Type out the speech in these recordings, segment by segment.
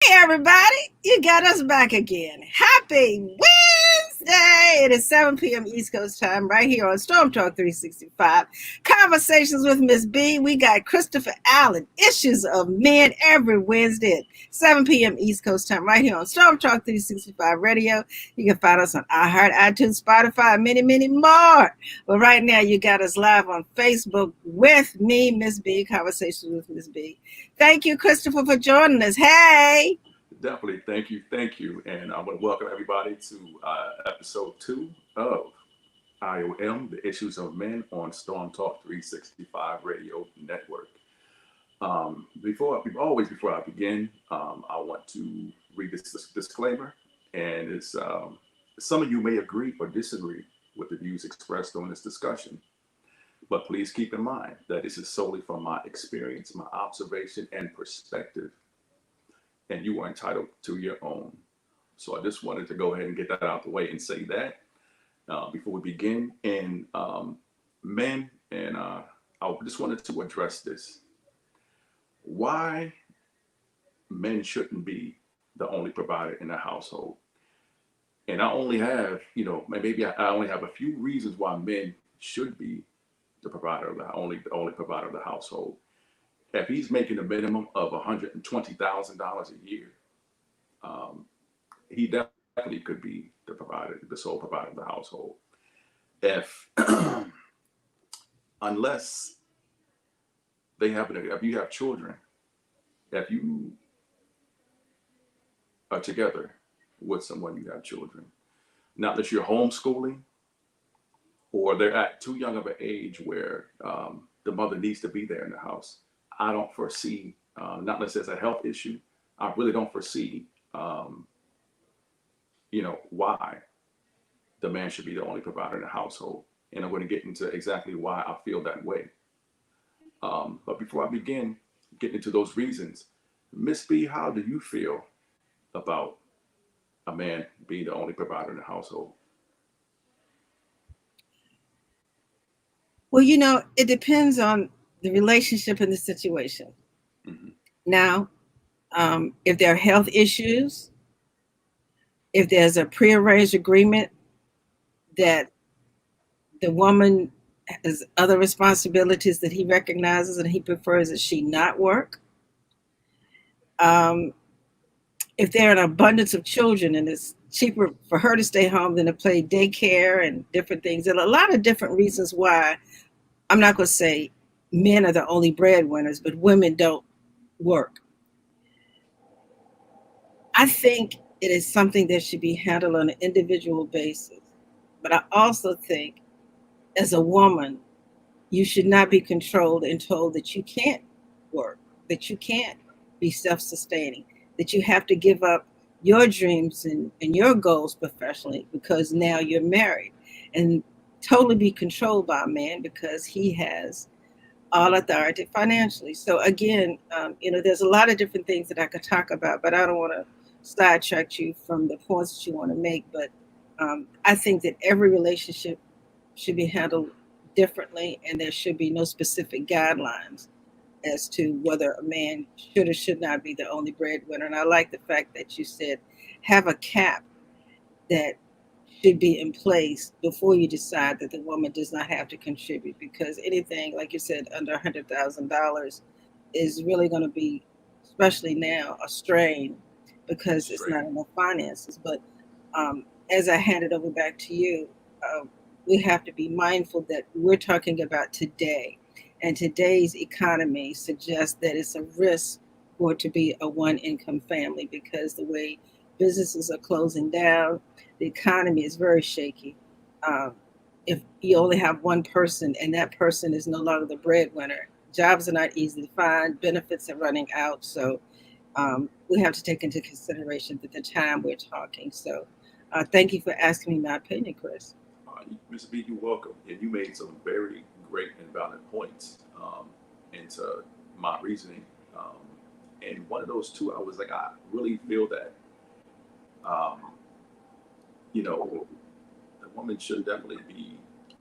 Hey everybody, you got us back again. Happy Wednesday! It is 7 p.m. East Coast time right here on Storm Talk 365. Conversations with Ms. B. We got Christopher Allen, Issues of Men every Wednesday at 7 p.m. East Coast time right here on Storm Talk 365 Radio. You can find us on iHeart, iTunes, Spotify, and many, many more. But right now you got us live on Facebook with me, Ms. B, Conversations with Ms. B. Thank you, Christopher, for joining us. Hey! Definitely. Thank you. And I want to welcome everybody to episode 2 of IOM, the Issues of Men on Storm Talk 365 Radio Network. Before I begin, I want to read this disclaimer. And it's some of you may agree or disagree with the views expressed during this discussion. But please keep in mind that this is solely from my experience, my observation, and perspective, and you are entitled to your own. So I just wanted to go ahead and get that out the way and say that before we begin. And men, and I just wanted to address this: why men shouldn't be the only provider in the household. And I only have, maybe I only have a few reasons why men should be the only provider of the household. If he's making a minimum of $120,000 a year, he definitely could be the sole provider of the household. If unless if you have children, if you are together with someone, you have children. Not that you're homeschooling, or they're at too young of an age where the mother needs to be there in the house. I don't foresee, not unless there's a health issue, I really don't foresee, why the man should be the only provider in the household. And I'm going to get into exactly why I feel that way. But before I begin getting into those reasons, Miss B, how do you feel about a man being the only provider in the household? Well, it depends on the relationship and the situation. Mm-hmm. Now, if there are health issues, if there's a prearranged agreement that the woman has other responsibilities that he recognizes and he prefers that she not work, um, if there are an abundance of children and it's cheaper for her to stay home than to play daycare and different things, there are a lot of different reasons why. I'm not going to say men are the only breadwinners, but women don't work. I think it is something that should be handled on an individual basis. But I also think, as a woman, you should not be controlled and told that you can't work, that you can't be self sustaining, that you have to give up your dreams and your goals professionally because now you're married, and totally be controlled by a man because he has all authority financially. So again, there's a lot of different things that I could talk about, but I don't want to sidetrack you from the points that you want to make. But I think that every relationship should be handled differently, and there should be no specific guidelines as to whether a man should or should not be the only breadwinner. And I like the fact that you said have a cap that should be in place before you decide that the woman does not have to contribute, because anything, like you said, under $100,000 is really going to be, especially now, a strain because it's Straight. not enough finances. But as I hand it over back to you, we have to be mindful that we're talking about today, and today's economy suggests that it's a risk for it to be a one income family because the way businesses are closing down, the economy is very shaky. Um, if you only have one person and that person is no longer the breadwinner, jobs are not easy to find, benefits are running out. So we have to take into consideration at the time we're talking. So thank you for asking me my opinion, Chris. Ms. B, you're welcome. And you made some very great and valid points into my reasoning. Um, and one of those two, I was like, I really feel that, um, the woman should definitely be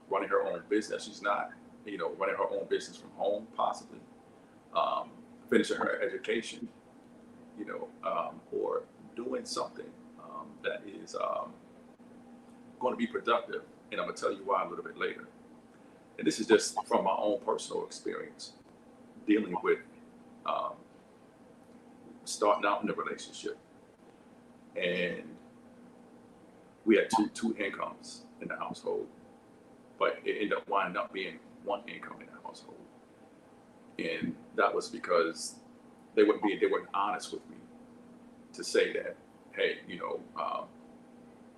running her own business. She's not, running her own business from home, possibly, um, finishing her education, or something that is going to be productive. And I'm going to tell you why a little bit later. And this is just from my own personal experience dealing with um, starting out in a relationship. And we had two incomes in the household, but it ended up winding up being one income in the household. And that was because they weren't honest with me to say that, hey,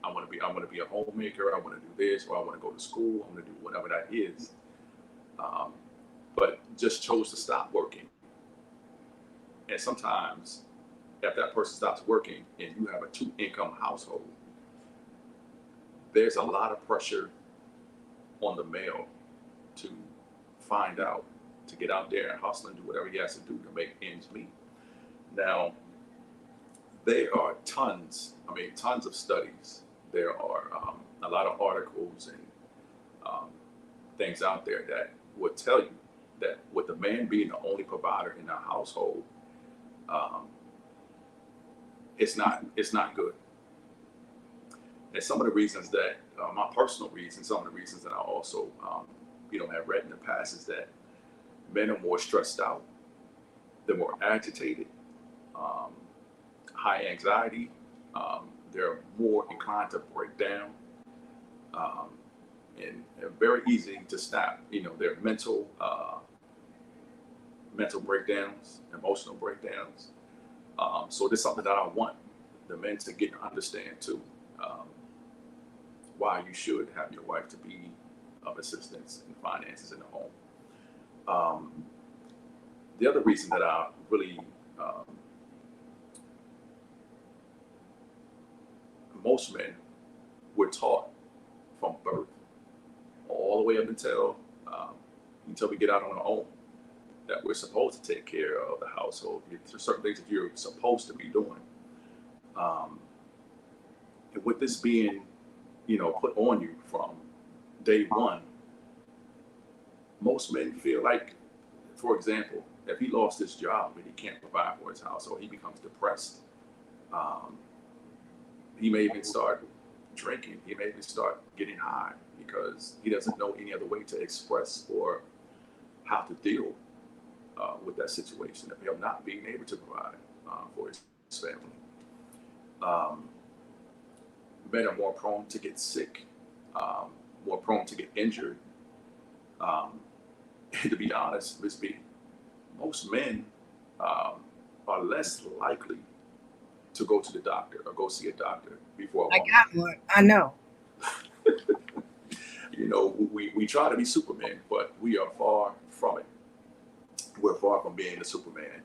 I want to be a homemaker. I want to do this, or I want to go to school. I want to do whatever that is. But just chose to stop working. And sometimes, if that person stops working and you have a two-income household, there's a lot of pressure on the male to find out, to get out there and hustle and do whatever he has to do to make ends meet. Now, there are tons of studies. There are a lot of articles and things out there that would tell you that with the man being the only provider in the household, it's not good. And some of the reasons that my personal reasons, some of the reasons that I also have read in the past is that men are more stressed out, they're more agitated, high anxiety, they're more inclined to break down, and very easy to snap. Their mental breakdowns, emotional breakdowns. So this is something that I want the men to get and understand too. Why you should have your wife to be of assistance in finances in the home. The other reason that I really, most men were taught from birth all the way up until we get out on our own that we're supposed to take care of the household. There's certain things that you're supposed to be doing. And with this being, put on you from day one, most men feel like, for example, if he lost his job and he can't provide for his household, he becomes depressed. He may even start drinking. He may even start getting high because he doesn't know any other way to express or how to deal with that situation of him not being able to provide for his family. Men are more prone to get sick, more prone to get injured. And to be honest, Ms.B, most men are less likely to go to the doctor or go see a doctor before a woman. I got one. I know. We try to be Superman, but we are far from it. We're far from being the Superman.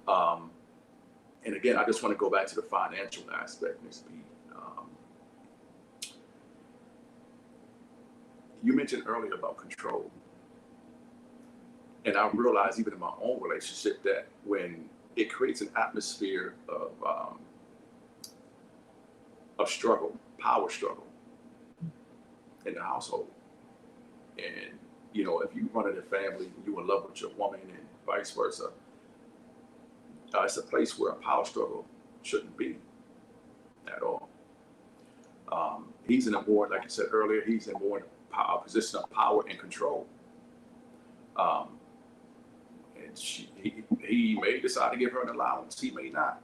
And again, I just want to go back to the financial aspect, Ms.B. You mentioned earlier about control. And I realized even in my own relationship that when it creates an atmosphere of struggle, power struggle in the household. And, if you run in a family, you in love with your woman and vice versa, it's a place where a power struggle shouldn't be at all. He's in a more, like you said earlier, he's in more a position of power and control. And he may decide to give her an allowance. He may not.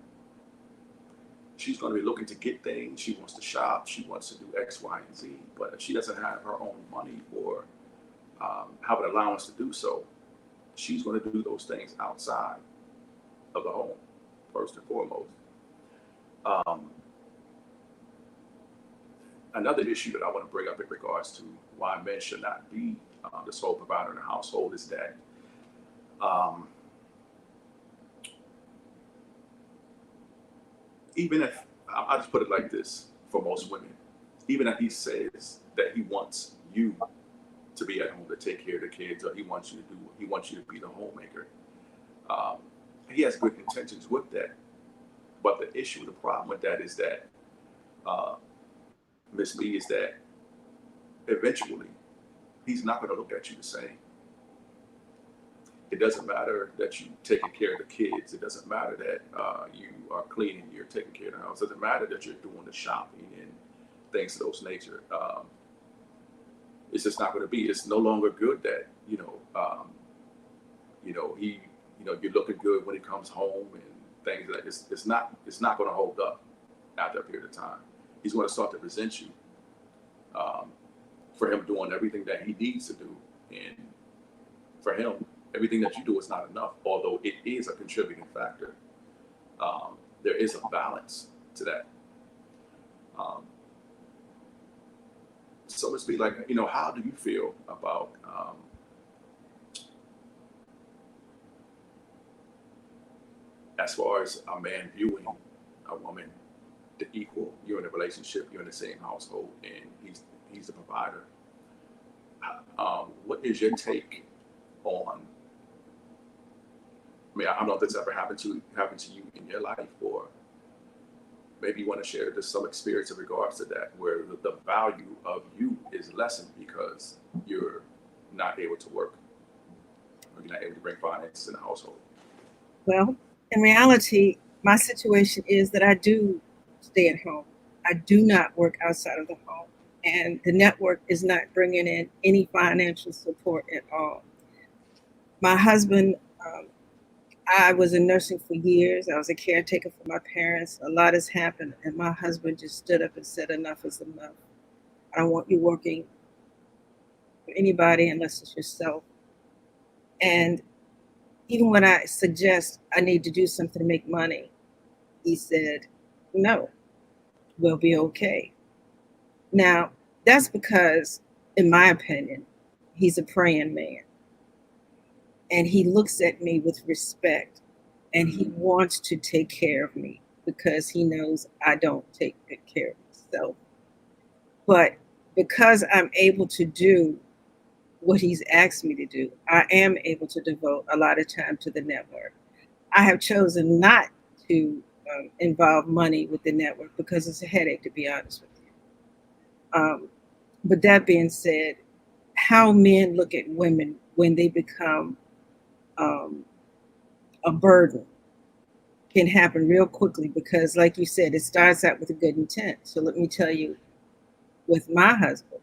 She's going to be looking to get things. She wants to shop. She wants to do X, Y, and Z. But if she doesn't have her own money or have an allowance to do so, she's going to do those things outside of the home, first and foremost. Another issue that I want to bring up in regards to why men should not be the sole provider in the household is that even if, I'll just put it like this for most women, even if he says that he wants you to be at home to take care of the kids, or he wants you to be the homemaker, he has good intentions with that. But the issue, the problem with that is that, Ms.B, is that eventually he's not going to look at you the same. It doesn't matter that you taking care of the kids. It doesn't matter that you are cleaning, you're taking care of the house. It doesn't matter that you're doing the shopping and things of those nature. It's just not going to be. It's no longer good that he you're looking good when he comes home and things like it's not going to hold up after a period of time. He's going to start to resent you for him doing everything that he needs to do, and for him everything that you do is not enough. Although it is a contributing factor, there is a balance to that. So let's be like, how do you feel about as far as a man viewing a woman the equal? You're in a relationship, you're in the same household, and he's the provider. What is your take on? I mean, I don't know if this ever happened to you in your life, or maybe you want to share just some experience in regards to that, where the value of you is lessened because you're not able to work, or you're not able to bring finance in the household. Well, in reality, my situation is that I do stay at home. I do not work outside of the home, and the network is not bringing in any financial support at all. My husband, I was in nursing for years. I was a caretaker for my parents. A lot has happened, and my husband just stood up and said, "Enough is enough. I don't want you working for anybody unless it's yourself." And even when I suggest I need to do something to make money, he said, "No, we'll be okay." Now, that's because, in my opinion, he's a praying man, and he looks at me with respect, and he wants to take care of me because he knows I don't take good care of myself. But because I'm able to do what he's asked me to do, I am able to devote a lot of time to the network. I have chosen not to involve money with the network because it's a headache, to be honest with you. But that being said, how men look at women when they become a burden can happen real quickly because, like you said, it starts out with a good intent. So let me tell you, with my husband,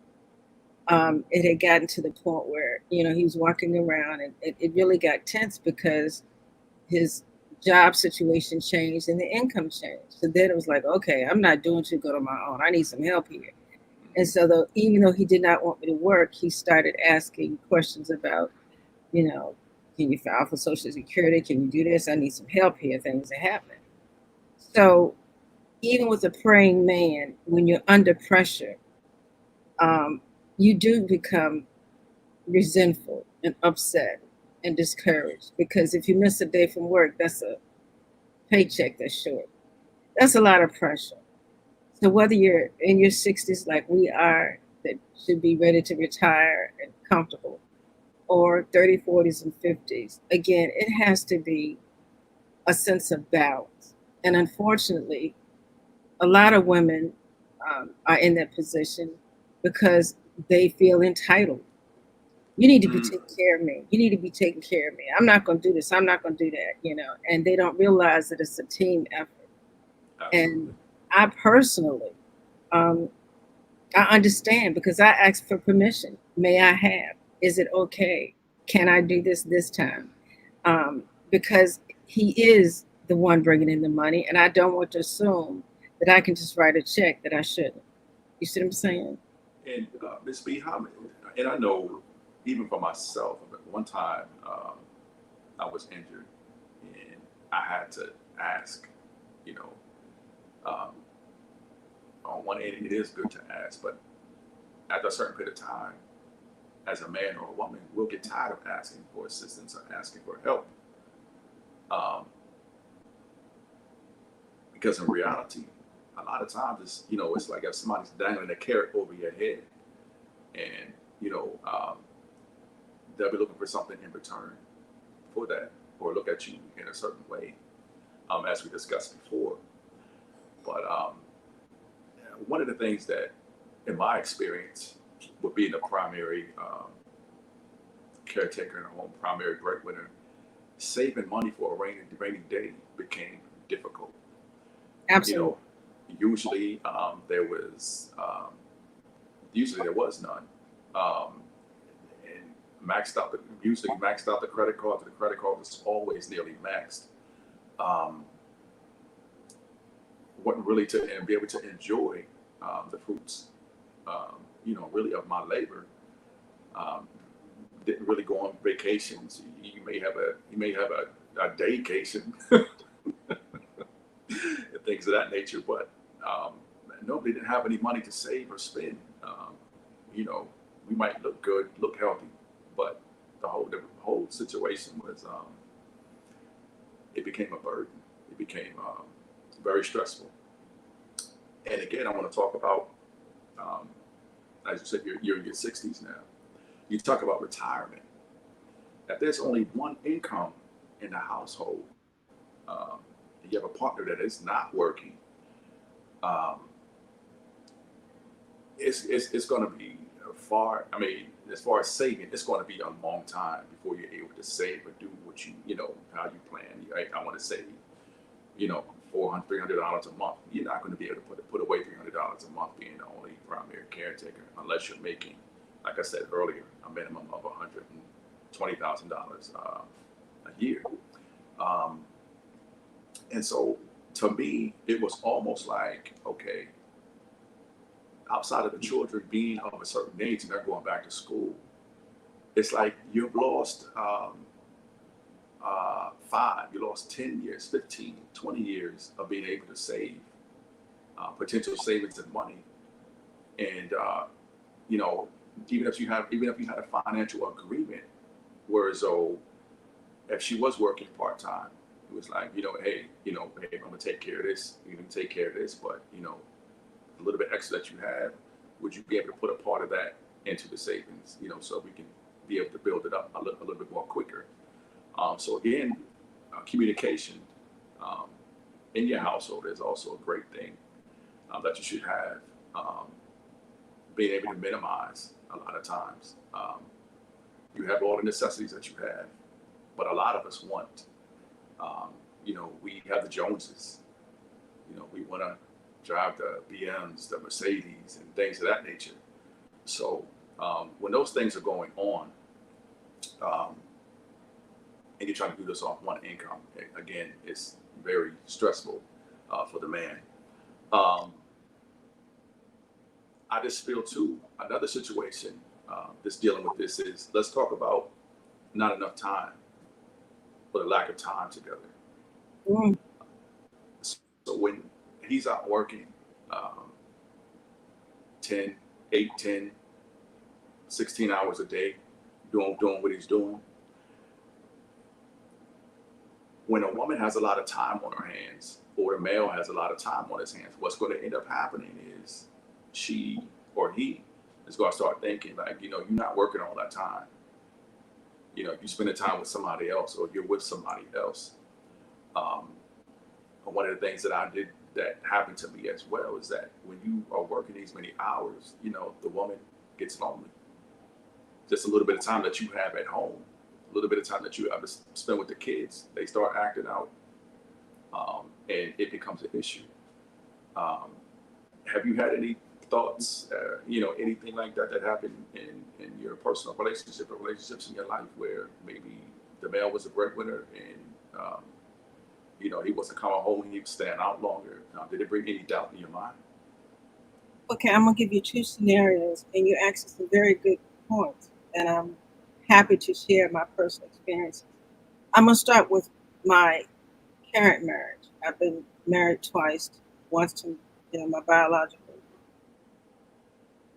it had gotten to the point where, he was walking around and it really got tense because his job situation changed and the income changed. So then it was like, okay, I'm not doing too good on my own. I need some help here. And so even though he did not want me to work, he started asking questions about, can you file for Social Security? Can you do this? I need some help here. Things are happening. So even with a praying man, when you're under pressure, you do become resentful and upset and discouraged because if you miss a day from work, that's a paycheck that's short. That's a lot of pressure. So whether you're in your 60s like we are, that should be ready to retire and comfortable, or 30, 40s, and 50s, again, it has to be a sense of balance. And unfortunately, a lot of women are in that position because they feel entitled. You need to be taking care of me. You need to be taking care of me. I'm not going to do this. I'm not going to do that, and they don't realize that it's a team effort. Absolutely. And I personally, I understand because I asked for permission. May I have? Is it okay? Can I do this time? Because he is the one bringing in the money, and I don't want to assume that I can just write a check that I shouldn't. You see what I'm saying? And Ms.B, and I know even for myself, one time I was injured and I had to ask, you know, um, on one end it is good to ask, but after a certain period of time, as a man or a woman, we'll get tired of asking for assistance or asking for help. Um, because in reality, a lot of times it's like if somebody's dangling a carrot over your head, and they'll be looking for something in return for that, or look at you in a certain way, as we discussed before. But one of the things that, in my experience, with being the primary caretaker in a home, primary breadwinner, saving money for a rainy day became difficult. You Absolutely. know, usually there was usually there was none. Um, and usually maxed out the credit card. The credit card was always nearly maxed. Um, wasn't really to and be able to enjoy the fruits, really of my labor. Um, didn't really go on vacations. You may have a daycation and things of that nature, but um, nobody didn't have any money to save or spend. You know, we might look good, look healthy, but the whole situation was it became a burden. It became very stressful. And again, I want to talk about, um, as you said, you're in your 60s now. You talk about retirement. If there's only one income in the household, um, and you have a partner that is not working, um, it's going to be far. I mean, as far as saving, it's going to be a long time before you're able to save or do what how you plan. I want to say, $400, $300 a month. You're not going to be able to put away $300 a month being the only primary caretaker unless you're making, like I said earlier, a minimum of $120,000 a year. Um, and so, to me, it was almost like, okay, outside of the children being of a certain age and they're going back to school, it's like you've lost you lost 10 years, 15, 20 years of being able to save, potential savings and money. And, you know, even if you had a financial agreement, whereas though if she was working part-time, it was like, hey, I'm gonna take care of this, you can take care of this, but a little bit extra that you have, would you be able to put a part of that into the savings, so we can be able to build it up a little bit more quicker. So again, communication um, in your household is also a great thing that you should have. Being able to minimize a lot of times. You have all the necessities that you have, but a lot of us want, we have the Joneses. We want to drive the BMs, the Mercedes, and things of that nature. So when those things are going on, um, and you're trying to do this off one income, again, it's very stressful for the man. Um, I just feel too, another situation that's dealing with this is, let's talk about not enough time or the lack of time together. Mm. So when he's out working um, 10, 8, 10, 16 hours a day, doing what he's doing, when a woman has a lot of time on her hands, or the male has a lot of time on his hands, what's going to end up happening is she or he is going to start thinking like, you're not working all that time. You're spending time with somebody else, or you're with somebody else. Um, One of the things that I did that happened to me as well is that when you are working these many hours, the woman gets lonely. Just a little bit of time that you have at home, a little bit of time that you have to spend with the kids, they start acting out, and it becomes an issue. Um, have you had any thoughts, anything like that happened in your personal relationship or relationships in your life where maybe the male was a breadwinner and he wasn't coming home, he was staying out longer? Did it bring any doubt in your mind? Okay, I'm gonna give you two scenarios, and you asked some very good points, and I'm happy to share my personal experiences. I'm gonna start with my current marriage. I've been married twice. Once to my biological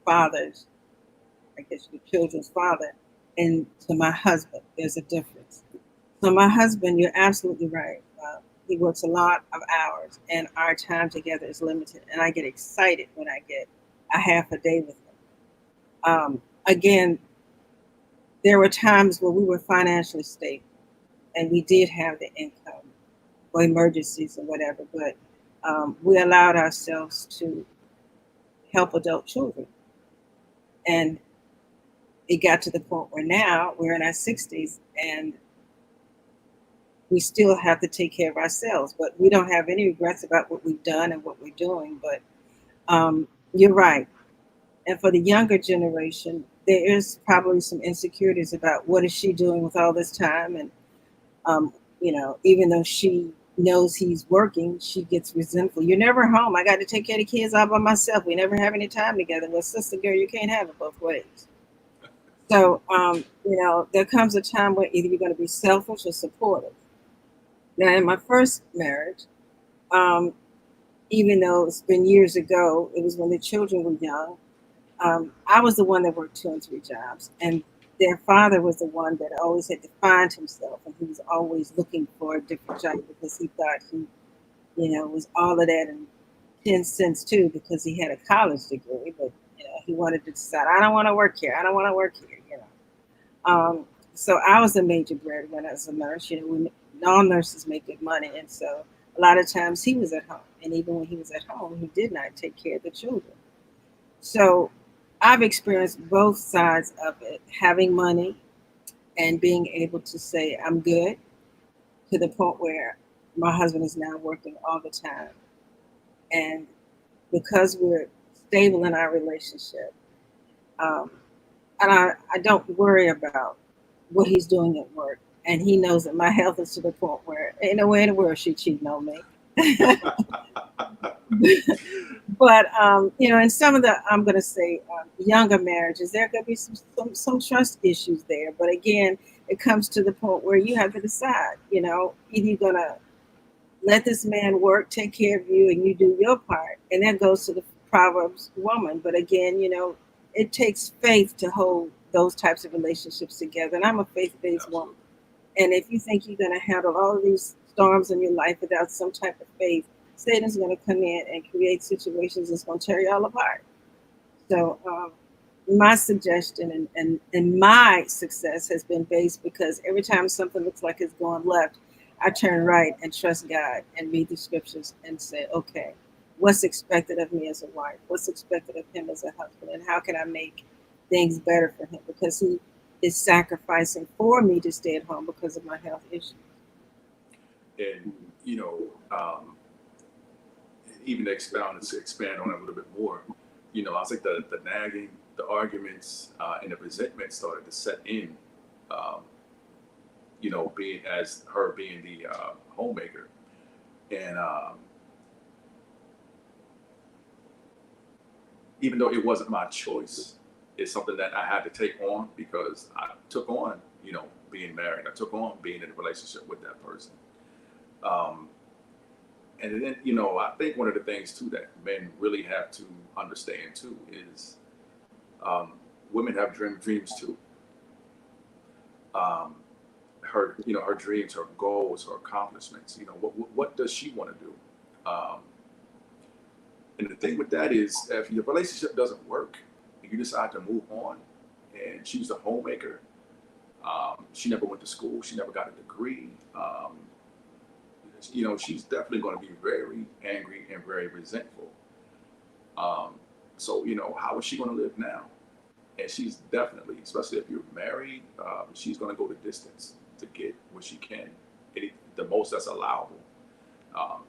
father's, I guess the children's father, and to my husband. There's a difference. So my husband, you're absolutely right. He works a lot of hours, and our time together is limited. And I get excited when I get a half a day with him. Again, there were times where we were financially stable, and we did have the income for emergencies or whatever. But we allowed ourselves to help adult children, and it got to the point where now we're in our 60s, and we still have to take care of ourselves. But we don't have any regrets about what we've done and what we're doing. But you're right. And for the younger generation, there is probably some insecurities about what is she doing with all this time. And, even though she knows he's working, she gets resentful. You're never home. I got to take care of the kids all by myself. We never have any time together. Well, sister girl, you can't have it both ways. So, there comes a time where either you're going to be selfish or supportive. Now, in my first marriage, um, even though it's been years ago, it was when the children were young. I was the one that worked two and three jobs, and their father was the one that always had to find himself, and he was always looking for a different job because he thought he, was all of that and 10 cents too because he had a college degree, but he wanted to decide, I don't want to work here, I don't want to work here. So I was a major breadwinner as a nurse. All nurses make good money, and so a lot of times he was at home, and even when he was at home, he did not take care of the children. So I've experienced both sides of it, having money and being able to say I'm good to the point where my husband is now working all the time. And because we're stable in our relationship, um, and I don't worry about what he's doing at work. And he knows that my health is to the point where ain't no way in the world she cheating on me. But in some of the, I'm going to say, younger marriages, there could be some trust issues there. But again, it comes to the point where you have to decide. Either you're going to let this man work, take care of you, and you do your part, and that goes to the Proverbs woman. But again, it takes faith to hold those types of relationships together. And I'm a faith-based woman. Absolutely. And if you think you're going to handle all of these storms in your life without some type of faith, Satan's going to come in and create situations that's going to tear you all apart. So, my suggestion and my success has been based because every time something looks like it's going left, I turn right and trust God and read the scriptures and say, okay, what's expected of me as a wife? What's expected of him as a husband? And how can I make things better for him? Because he is sacrificing for me to stay at home because of my health issues. And you know, even to expand on it a little bit more, I think the nagging, the arguments, and the resentment started to set in. Um, being as her being the homemaker, and even though it wasn't my choice, it's something that I had to take on because I took on, being married. I took on being in a relationship with that person. Um, and then, I think one of the things too that men really have to understand too is um, women have dreams too. Um, her dreams, her goals, her accomplishments. What does she want to do? Um, and the thing with that is, if your relationship doesn't work, and you decide to move on, and she's a homemaker, she never went to school, she never got a degree. She's definitely going to be very angry and very resentful. Um, so, how is she going to live now? And she's definitely, especially if you're married, she's going to go the distance to get what she can, the most that's allowable.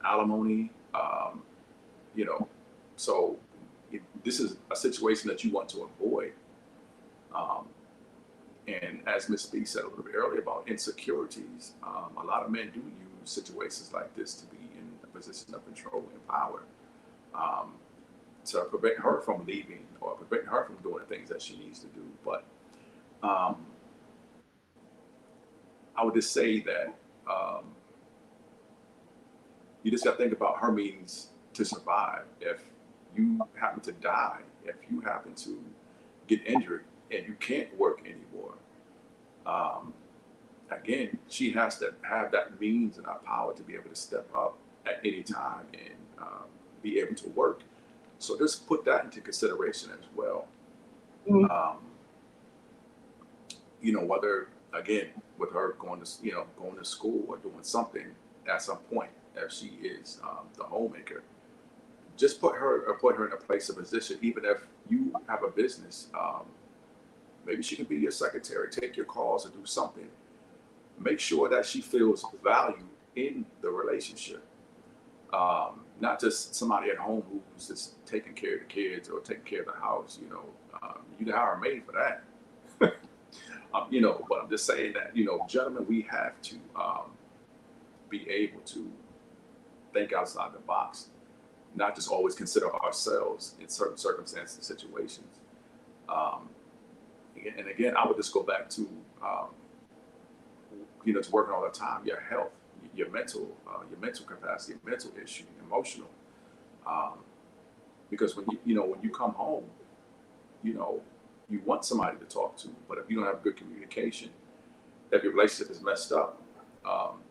Alimony, you know. So this is a situation that you want to avoid. Um, and as Ms.B said a little bit earlier about insecurities, a lot of men do use situations like this to be in a position of control and power, um, to prevent her from leaving or prevent her from doing the things that she needs to do. But um, I would just say that um, you just got to think about her means to survive. If you happen to die, if you happen to get injured and you can't work anymore, um, again, she has to have that means and that power to be able to step up at any time and be able to work. So just put that into consideration as well. Mm. Um, whether again with her going to school or doing something at some point, if she is the homemaker, just put her in a place of position. Even if you have a business, maybe she can be your secretary, take your calls, or do something. make sure that she feels valued in the relationship. Not just somebody at home who's just taking care of the kids or taking care of the house. You can hire a maid for that. But I'm just saying that, gentlemen, we have to be able to think outside the box, not just always consider ourselves in certain circumstances and situations. Um, and again, I would just go back to, to working all the time, your health, your mental capacity, your mental issue, emotional. Um, because when you come home, you know, you want somebody to talk to, but if you don't have good communication, if your relationship is messed up,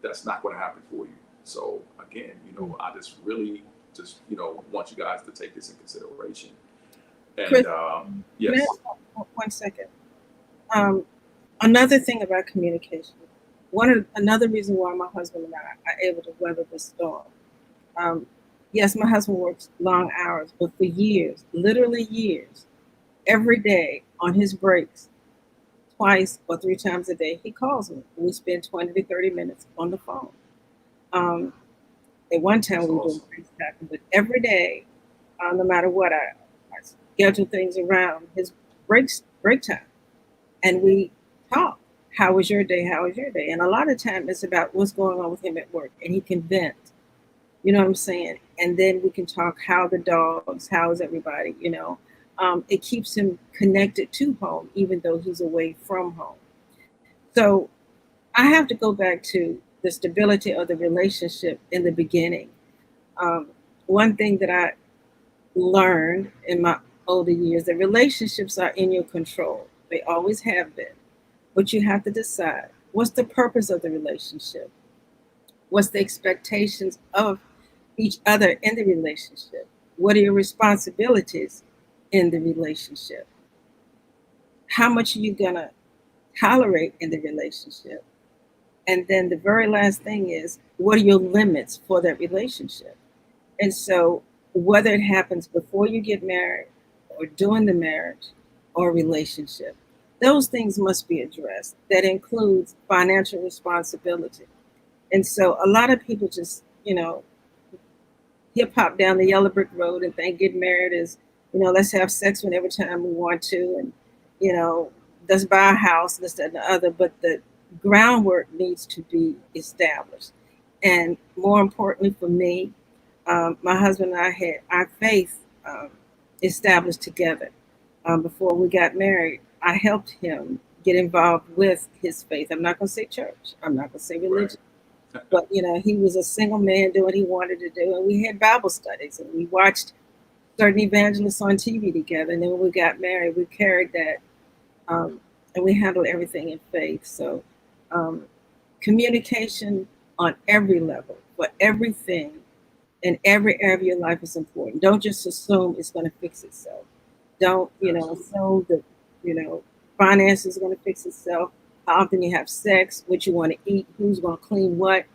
that's not going to happen for you. So again, I just really want you guys to take this in consideration. Chris, And can I yes, ask 1 second? Um, Another thing about communication. Another reason why my husband and I are able to weather the storm. Um, yes, my husband works long hours, but for years, literally years, every day on his breaks, twice or 3 times a day, he calls me. We spend 20 to 30 minutes on the phone. Um, at one time, that's we were doing awesome. FaceTime, but every day, no matter what, I schedule things around his break time, and we talk. How was your day? How was your day? And a lot of time it's about what's going on with him at work, and he can vent. You know what I'm saying? And then we can talk how the dogs, how is everybody? It keeps him connected to home, even though he's away from home. So I have to go back to the stability of the relationship in the beginning. Um, One thing that I learned in my older years that relationships are in your control. They always have been. But you have to decide what's the purpose of the relationship? What's the expectations of each other in the relationship? What are your responsibilities in the relationship? How much are you going to tolerate in the relationship? And then the very last thing is, what are your limits for that relationship? And so, whether it happens before you get married or during the marriage or relationship, those things must be addressed. That includes financial responsibility. And so, a lot of people just, hip hop down the yellow brick road and think getting married is, let's have sex whenever time we want to, and you know, let's buy a house, this, that, and the other. But the groundwork needs to be established, and more importantly for me, my husband and I had our faith established together. Before we got married, I helped him get involved with his faith. I'm not going to say church. I'm not going to say right, religion, but he was a single man doing what he wanted to do, and we had Bible studies, and we watched certain evangelists on TV together. And then when we got married, we carried that, and we handled everything in faith. So, um, communication on every level for everything in every area of your life is important. Don't just assume it's going to fix itself. Don't absolutely. assume that you know finances are going to fix itself. How often you have sex, what you want to eat, who's going to clean what.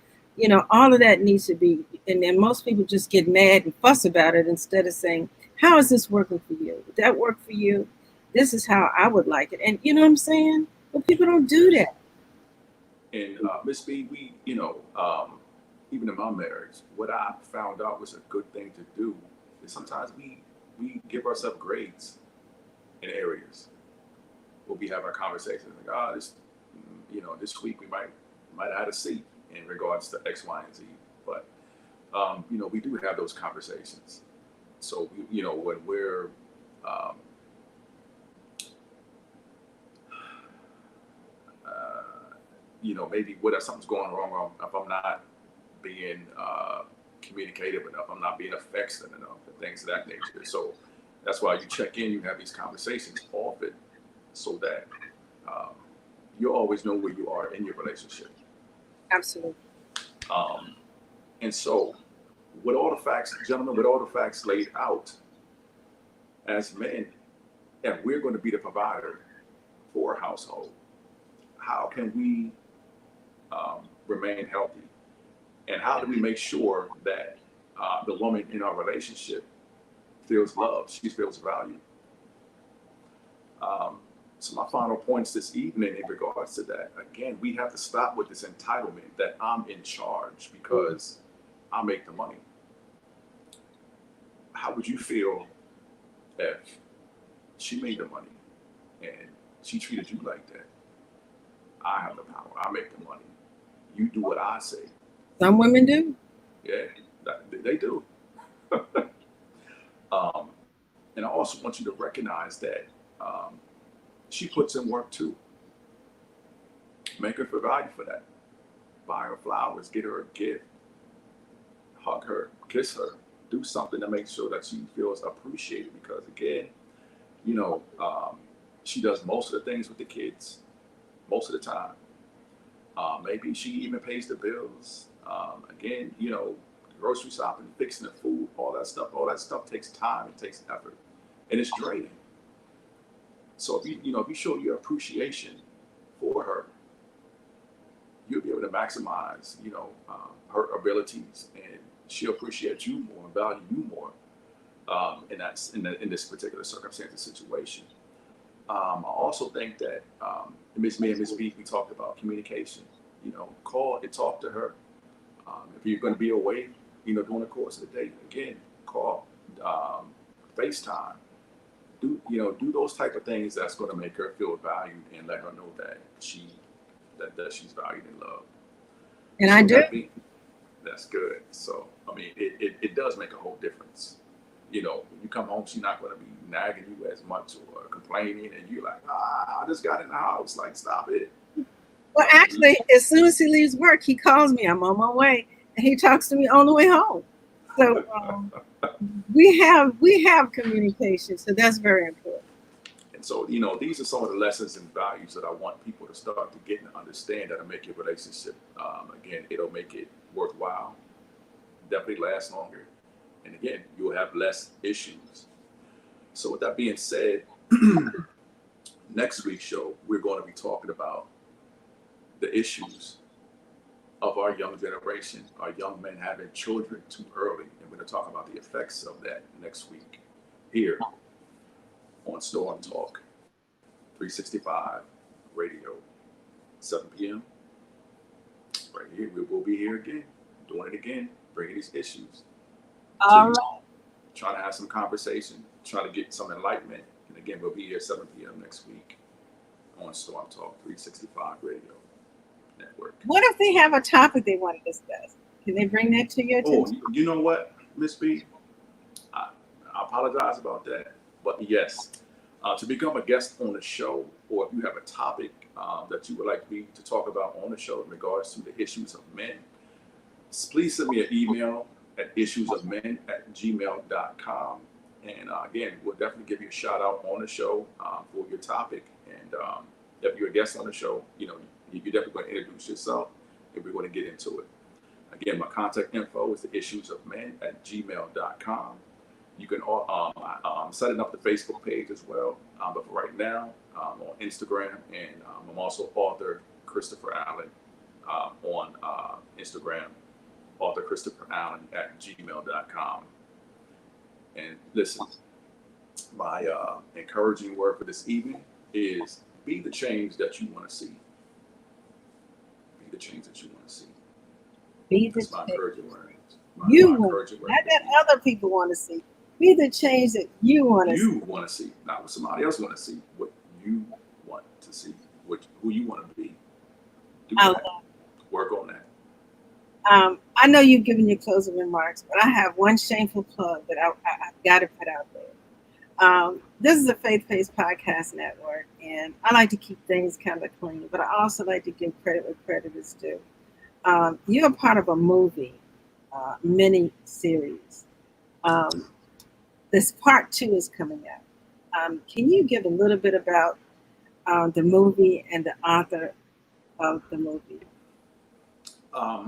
All of that needs to be. And then most people just get mad and fuss about it instead of saying, "How is this working for you? Would that work for you? This is how I would like it." And you know what I'm saying? But people don't do Yes. that. And Ms.B, we, even in my marriage, what I found out was a good thing to do is sometimes we give ourselves grades in areas where we have our conversations like, this, this week we might have had a C in regards to X, Y, and Z. But we do have those conversations. So when we're um, uh, maybe what if something's going wrong, or if I'm not being communicative enough, I'm not being affectionate enough, and things of that nature. So that's why you check in, you have these conversations often, so that um, you always know where you are in your relationship. Absolutely. Um, and so, with all the facts, gentlemen, with all the facts laid out, as men, and we're going to be the provider for a household, how can we remain healthy? And how do we make sure that the woman in our relationship feels loved, she feels valued? Um, So my final points this evening in regards to that, again, we have to stop with this entitlement that I'm in charge because I make the money. How would you feel if she made the money and she treated you like that? I have the power. I make the money. You do what I say. Some women do. Yeah, they do. um, and I also want you to recognize that she puts in work too. Make her feel valued for that. Buy her flowers, get her a gift, hug her, kiss her, do something to make sure that she feels appreciated. Because again, you know, she does most of the things with the kids most of the time. Maybe she even pays the bills. Again, you know, grocery shopping, fixing the food, all that stuff. All that stuff takes time. It takes effort, and it's draining. So if you show your appreciation for her, you'll be able to maximize, her abilities, and she'll appreciate you more and value you more. And that's in this particular circumstance and situation. I also think that Me and Ms.B, we talked about communication. Call and talk to her. If you're going to be away, during the course of the day, again, call, FaceTime. Do those type of things that's going to make her feel valued and let her know that that she's valued and loved. And I do. That's good. So I mean, it does make a whole difference. When you come home, she's not going to be nagging you as much or complaining, and you're like, I just got in the house. Like, stop it. Well, actually, as soon as he leaves work, he calls me. I'm on my way, and he talks to me on the way home. So we have communication. So that's very important. And so, these are some of the lessons and values that I want people to start to get and understand that'll make your relationship, again, it'll make it worthwhile, definitely last longer. And again, you'll have less issues. So with that being said, next week's show, we're going to be talking about the issues of our young generation, our young men having children too early. And we're going to talk about the effects of that next week here on Storm Talk 365 Radio, 7 p.m. Right here. We will be here again, doing it again, bringing these issues. All right. Trying to have some conversation, trying to get some enlightenment. And again, we'll be here 7 p.m. next week on Storm Talk 365 Radio Network. What if they have a topic they want to discuss? Can they bring that to your attention? Oh, you know what, Ms.B? I apologize about that. But yes, to become a guest on the show, or if you have a topic that you would like me to talk about on the show in regards to the issues of men, please send me an email at issuesofmen@gmail.com. And again, we'll definitely give you a shout out on the show for your topic. And if you're a guest on the show, you're definitely going to introduce yourself and we're going to get into it. Again, my contact info is the issuesofmen@gmail.com. You can I'm setting up the Facebook page as well. But for right now, on Instagram, and I'm also author Christopher Allen on Instagram, author Christopher Allen at gmail.com. And listen, my encouraging word for this evening is be the change that you want to see. Be the change that you want to see. That's my encouraging word. Not that other people want to see. Be the change that you want to see. You want to see, not what somebody else want to see. What you want to see, who you want to be. Do that. Work on that. I know you've given your closing remarks, but I have one shameful plug that I've got to put out there. This is a faith-based podcast network, and I like to keep things kind of clean, but I also like to give credit where credit is due. You're a part of a movie, mini series. This part 2 is coming out. Can you give a little bit about the movie and the author of the movie? I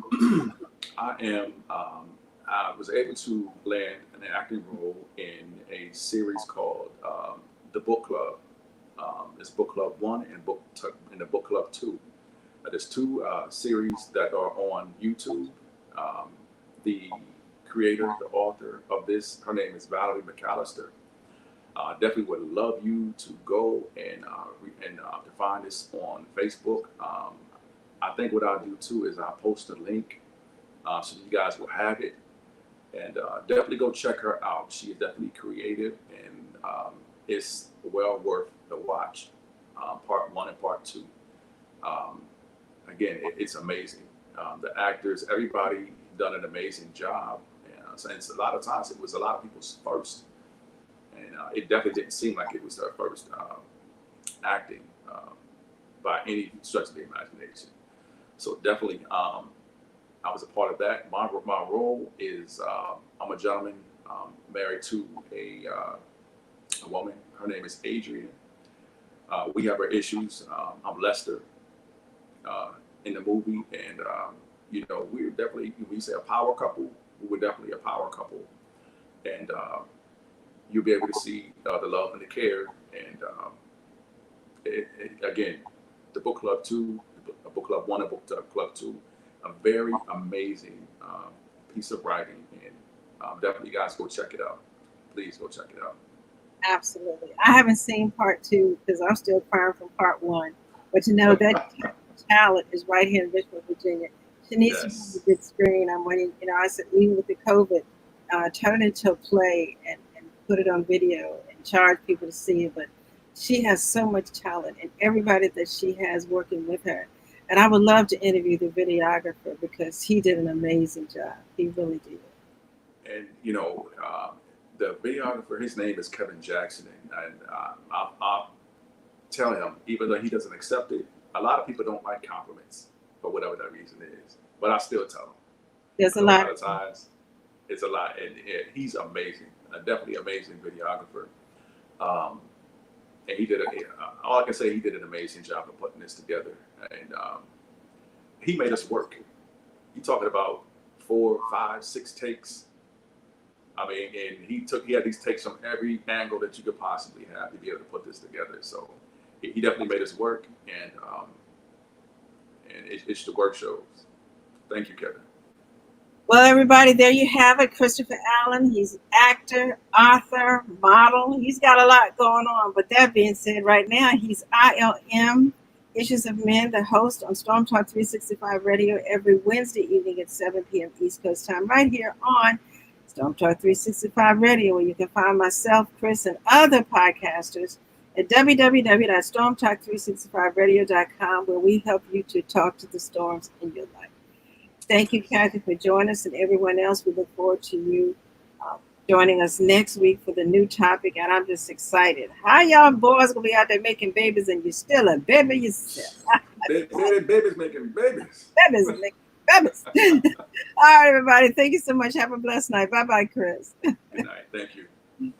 was able to land an acting role in a series called The Book Club. It's Book Club 1 and the Book Club 2. There's 2 series that are on YouTube. The creator, the author of this, her name is Valerie McAllister. Definitely would love you to go and to find this on Facebook. I think what I'll do too is I'll post a link so you guys will have it. And definitely go check her out. She is definitely creative, and it's well worth the watch. Part one and part two. Um, Again, it's amazing. The actors, everybody done an amazing job. Since a lot of times it was a lot of people's first, and it definitely didn't seem like it was their first acting by any stretch of the imagination. So definitely, I was a part of that. My role is I'm a gentleman married to a woman. Her name is Adrian. We have our issues. I'm Lester uh, in the movie, and we're definitely, when we say a power couple, we're definitely a power couple, and you'll be able to see the love and the care, and again, the book club two, book club one, and book club two, a very amazing piece of writing, and definitely, guys, go check it out. Please go check it out. Absolutely. I haven't seen part two because I'm still crying from part one. But that talent is right here in Richmond, Virginia. She needs to be on the Yes, big screen. I'm waiting. I said, even with the COVID, turn it into a play and put it on video and charge people to see it. But she has so much talent, and everybody that she has working with her. And I would love to interview the videographer because he did an amazing job. He really did. and the videographer, his name is Kevin Jackson, and I tell him, even though he doesn't accept it, a lot of people don't like compliments for whatever that reason is. But I still tell him. There's I a know a lot lot of of times it's a lot, and he's amazing, definitely amazing videographer. Um, and he did all I can say, he did an amazing job of putting this together, and he made us work. You talking about 4, 5, 6 takes? I mean, and he had these takes from every angle that you could possibly have to be able to put this together. So he definitely made us work, and it's the work shows. Thank you, Kevin. Well, everybody, there you have it. Christopher Allen. He's actor, author, model. He's got a lot going on. But that being said, right now he's ILM Issues of Men, the host on Storm Talk 365 Radio every Wednesday evening at 7 p.m. East Coast time, right here on Storm Talk 365 Radio, where you can find myself, Chris, and other podcasters at www.stormtalk365radio.com, where we help you to talk to the storms in your life. Thank you, Kathy, for joining us, and everyone else. We look forward to you uh, joining us next week for the new topic, and I'm just excited. How y'all boys gonna be out there making babies, and you still a baby yourself? Baby's making babies. Babies making babies. All right, everybody. Thank you so much. Have a blessed night. Bye, bye, Chris. Good night. Thank you.